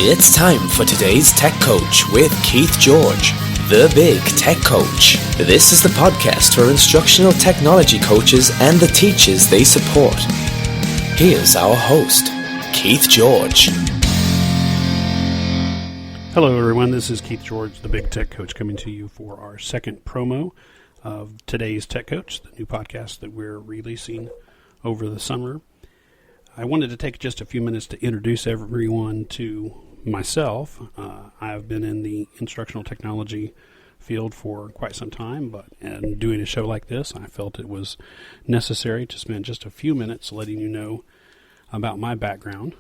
It's time for today's Tech Coach with Keith George, the Big Tech Coach. This is the podcast for instructional technology coaches and the teachers they support. Here's our host, Keith George. Hello everyone, this is Keith George, the Big Tech Coach, coming to you for our second promo of today's Tech Coach, the new podcast that we're releasing over the summer. I wanted to take just a few minutes to introduce everyone to myself. I've been in the instructional technology field for quite some time, but in doing a show like this, I felt it was necessary to spend just a few minutes letting you know about my background.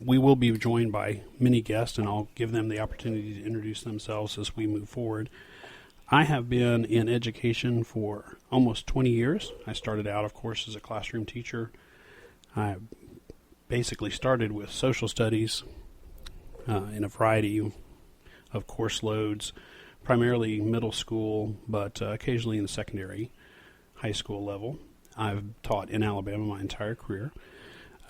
We will be joined by many guests, and I'll give them the opportunity to introduce themselves as we move forward. I have been in education for almost 20 years. I started out, of course, as a classroom teacher. I basically started with social studies in a variety of course loads, primarily middle school, but occasionally in the secondary, high school level. I've taught in Alabama my entire career.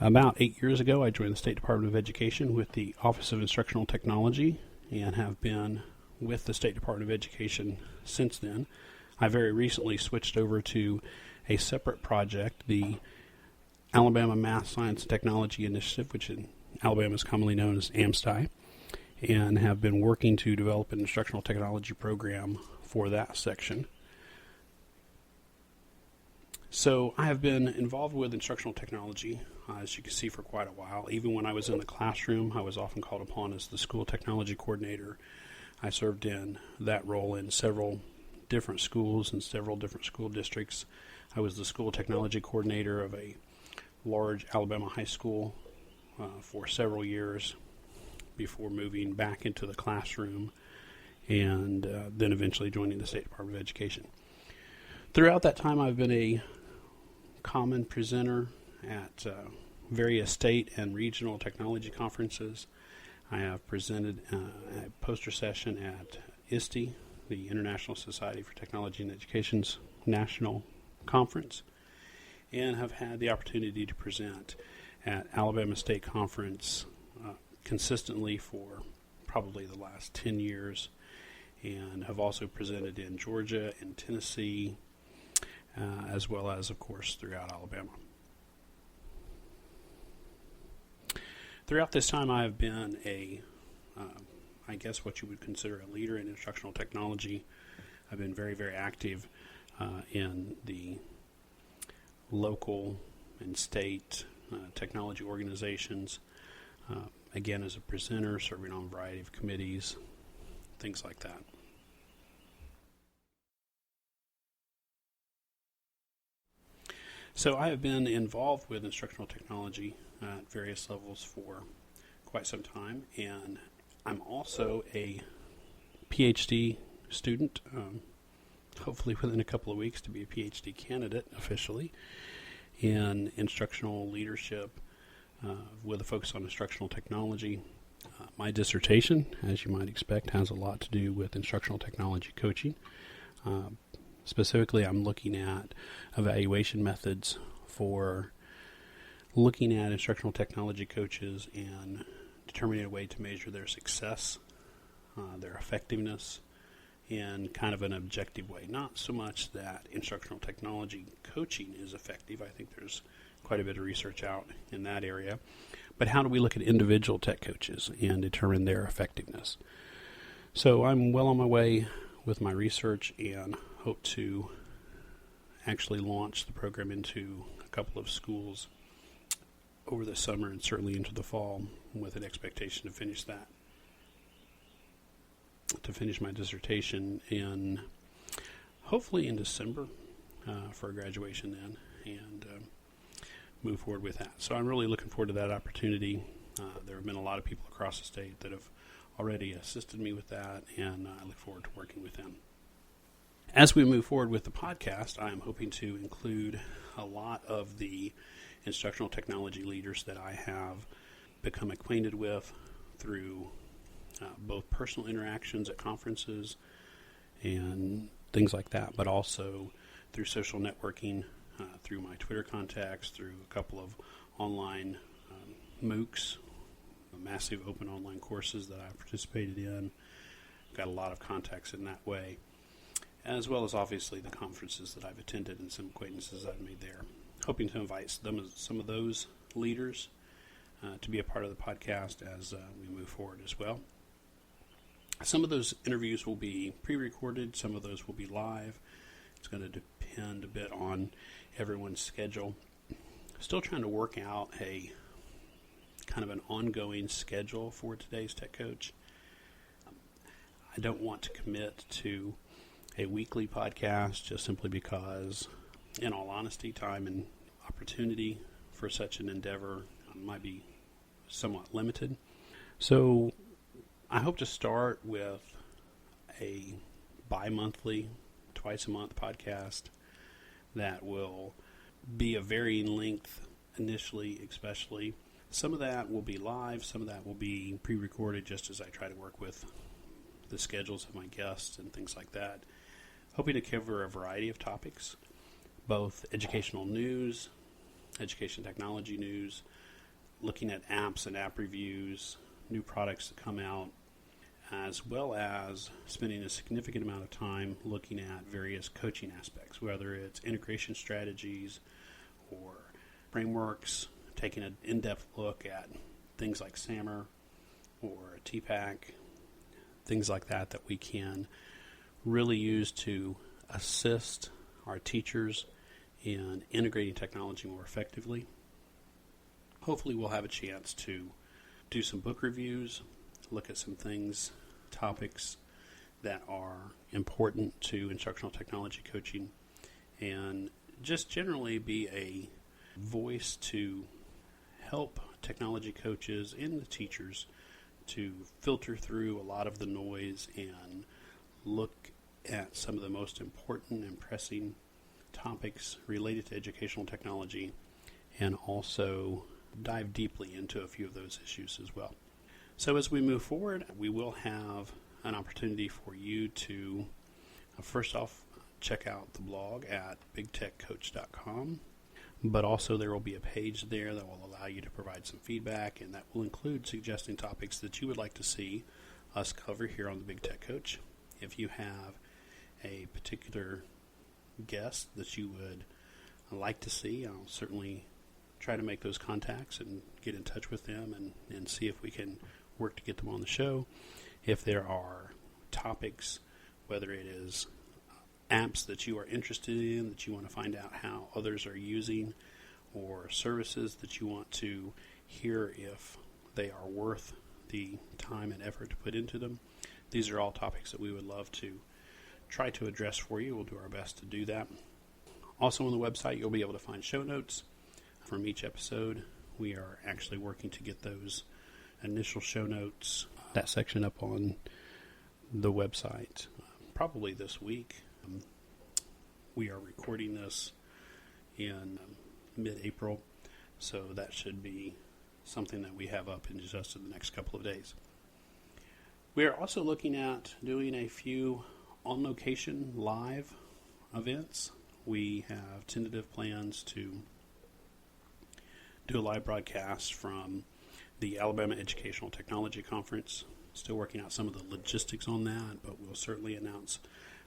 About 8 years ago, I joined the State Department of Education with the Office of Instructional Technology and have been with the State Department of Education since then. I very recently switched over to a separate project, the Alabama Math, Science, and Technology Initiative, which in Alabama is commonly known as AMSTI, and have been working to develop an instructional technology program for that section. So I have been involved with instructional technology, as you can see, for quite a while. Even when I was in the classroom, I was often called upon as the school technology coordinator. I served in that role in several different schools and several different school districts. I was the school technology coordinator of a large Alabama high school for several years before moving back into the classroom and then eventually joining the State Department of Education. Throughout that time, I've been a common presenter at various state and regional technology conferences. I have presented a poster session at ISTE, the International Society for Technology and Education's national conference, and have had the opportunity to present at Alabama State Conference consistently for probably the last 10 years, and have also presented in Georgia and Tennessee, as well as, of course, throughout Alabama. Throughout this time, I have been I guess what you would consider a leader in instructional technology. I've been very, very active in the local and state technology organizations, again as a presenter, serving on a variety of committees, things like that. So I have been involved with instructional technology at various levels for quite some time, and I'm also a PhD student, hopefully within a couple of weeks to be a PhD candidate officially in instructional leadership with a focus on instructional technology. My dissertation, as you might expect, has a lot to do with instructional technology coaching. Specifically, I'm looking at evaluation methods for looking at instructional technology coaches and determining a way to measure their success, their effectiveness, in kind of an objective way. Not so much that instructional technology coaching is effective. I think there's quite a bit of research out in that area. But how do we look at individual tech coaches and determine their effectiveness? So I'm well on my way with my research and hope to actually launch the program into a couple of schools over the summer and certainly into the fall, with an expectation to finish my dissertation in hopefully in December for graduation then, and move forward with that. So I'm really looking forward to that opportunity. There have been a lot of people across the state that have already assisted me with that, and I look forward to working with them. As we move forward with the podcast, I am hoping to include a lot of the instructional technology leaders that I have become acquainted with through both personal interactions at conferences and things like that, but also through social networking, through my Twitter contacts, through a couple of online MOOCs massive open online courses that I've participated in. Got a lot of contacts in that way, as well as obviously the conferences that I've attended and some acquaintances I've made there. Hoping to invite some of those leaders to be a part of the podcast as we move forward as well. Some of those interviews will be pre-recorded, some of those will be live. It's going to depend a bit on everyone's schedule. Still trying to work out a kind of an ongoing schedule for today's Tech Coach. I don't want to commit to a weekly podcast just simply because, in all honesty, time and opportunity for such an endeavor might be somewhat limited. So I hope to start with a bi-monthly, twice-a-month podcast that will be of varying length initially, especially. Some of that will be live, some of that will be pre-recorded just as I try to work with the schedules of my guests and things like that. Hoping to cover a variety of topics, both educational news, education technology news, looking at apps and app reviews, new products that come out, as well as spending a significant amount of time looking at various coaching aspects, whether it's integration strategies or frameworks, taking an in-depth look at things like SAMR or TPAC, things like that that we can really use to assist our teachers in integrating technology more effectively. Hopefully we'll have a chance to do some book reviews, look at some things, topics that are important to instructional technology coaching, and just generally be a voice to help technology coaches and the teachers to filter through a lot of the noise and look at some of the most important and pressing topics related to educational technology, and also dive deeply into a few of those issues as well. So as we move forward, we will have an opportunity for you to, first off, check out the blog at bigtechcoach.com, but also there will be a page there that will allow you to provide some feedback, and that will include suggesting topics that you would like to see us cover here on the Big Tech Coach. If you have a particular guest that you would like to see, I'll certainly try to make those contacts and get in touch with them and see if we can work to get them on the show. If there are topics, whether it is apps that you are interested in, that you want to find out how others are using, or services that you want to hear if they are worth the time and effort to put into them, these are all topics that we would love to try to address for you. We'll do our best to do that. Also on the website, you'll be able to find show notes from each episode. We are actually working to get those initial show notes, that section up on the website, probably this week. We are recording this in mid-April, so that should be something that we have up in just in the next couple of days. We are also looking at doing a few on-location live events. We have tentative plans to do a live broadcast from the Alabama Educational Technology Conference. Still working out some of the logistics on that, but we'll certainly announce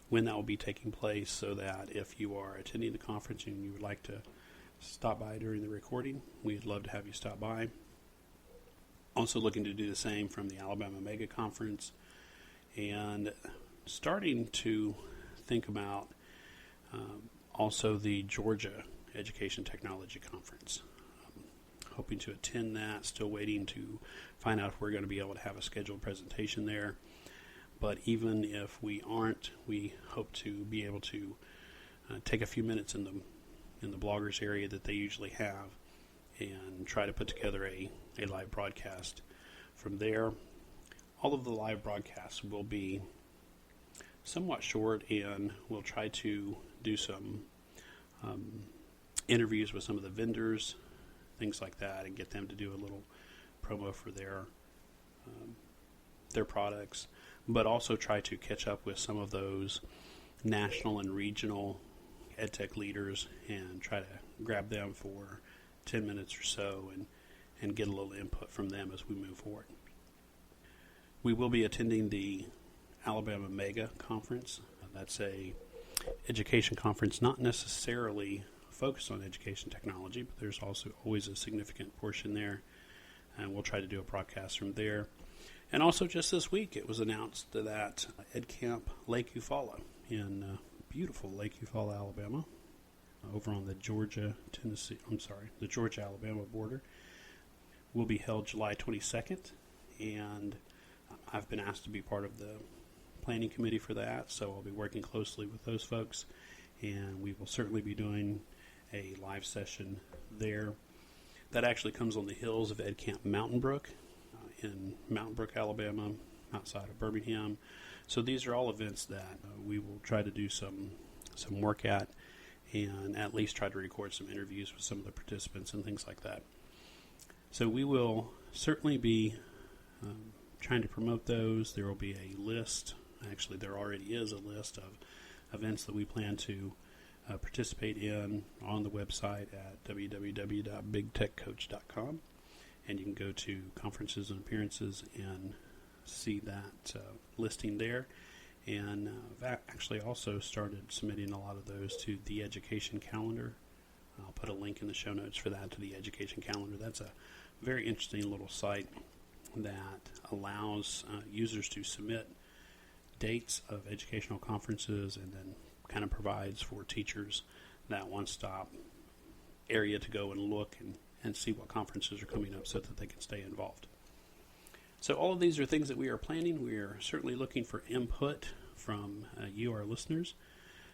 when that will be taking place, so that if you are attending the conference and you would like to stop by during the recording, we'd love to have you stop by. Also looking to do the same from the Alabama Mega Conference, and starting to think about also the Georgia Education Technology Conference. Hoping to attend that, still waiting to find out if we're going to be able to have a scheduled presentation there. But even if we aren't, we hope to be able to take a few minutes in the bloggers area that they usually have and try to put together a live broadcast from there. All of the live broadcasts will be somewhat short, and we'll try to do some interviews with some of the vendors, things like that, and get them to do a little promo for their products, but also try to catch up with some of those national and regional EdTech leaders and try to grab them for 10 minutes or so and and get a little input from them as we move forward. We will be attending the Alabama Mega Conference. That's a education conference not necessarily focused on education technology, but there's also always a significant portion there, and we'll try to do a broadcast from there. And also just this week it was announced that EdCamp Lake Eufaula in beautiful Lake Eufaula, Alabama, over on the Georgia-Alabama border, will be held July 22nd, and I've been asked to be part of the planning committee for that, so I'll be working closely with those folks, and we will certainly be doing a live session there. That actually comes on the hills of EdCamp Mountain Brook in Mountain Brook, Alabama, outside of Birmingham. So these are all events that we will try to do some work at, and at least try to record some interviews with some of the participants and things like that. So we will certainly be trying to promote those. There will be a list. Actually, there already is a list of events that we plan to participate in on the website at www.bigtechcoach.com, and you can go to conferences and appearances and see that listing there. And I've actually also started submitting a lot of those to the Education Calendar. I'll put a link in the show notes for that, to the Education Calendar. That's a very interesting little site that allows users to submit dates of educational conferences, and then kind of provides for teachers that one-stop area to go and look and see what conferences are coming up so that they can stay involved. So all of these are things that we are planning. We are certainly looking for input from you, our listeners.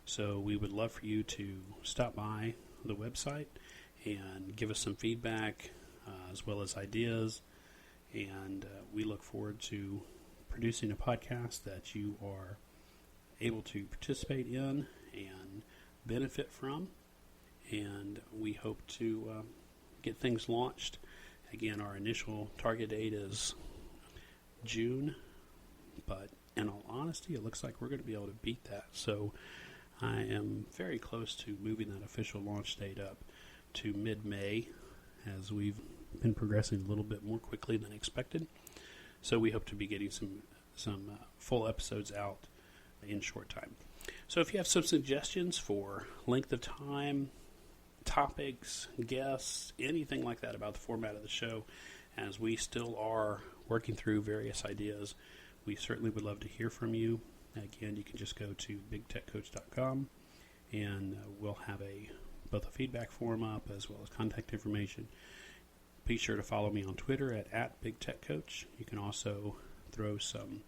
So we would love for you to stop by the website and give us some feedback as well as ideas. And we look forward to producing a podcast that you are able to participate in and benefit from. And we hope to get things launched. Again, our initial target date is June, but in all honesty, it looks like we're going to be able to beat that. So I am very close to moving that official launch date up to mid-May, as we've been progressing a little bit more quickly than expected. So we hope to be getting some full episodes out in short time. So if you have some suggestions for length of time, topics, guests, anything like that about the format of the show, as we still are working through various ideas, we certainly would love to hear from you. Again, you can just go to bigtechcoach.com, and we'll have both a feedback form up as well as contact information. Be sure to follow me on Twitter at BigTechCoach. You can also throw some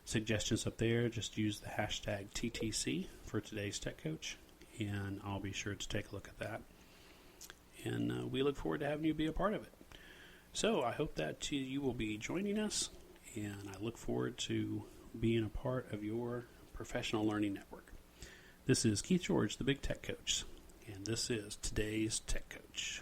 suggestions up there. Just use the hashtag TTC for today's Tech Coach, and I'll be sure to take a look at that. And we look forward to having you be a part of it. So I hope that you will be joining us, and I look forward to being a part of your professional learning network. This is Keith George, the Big Tech Coach, and this is today's Tech Coach.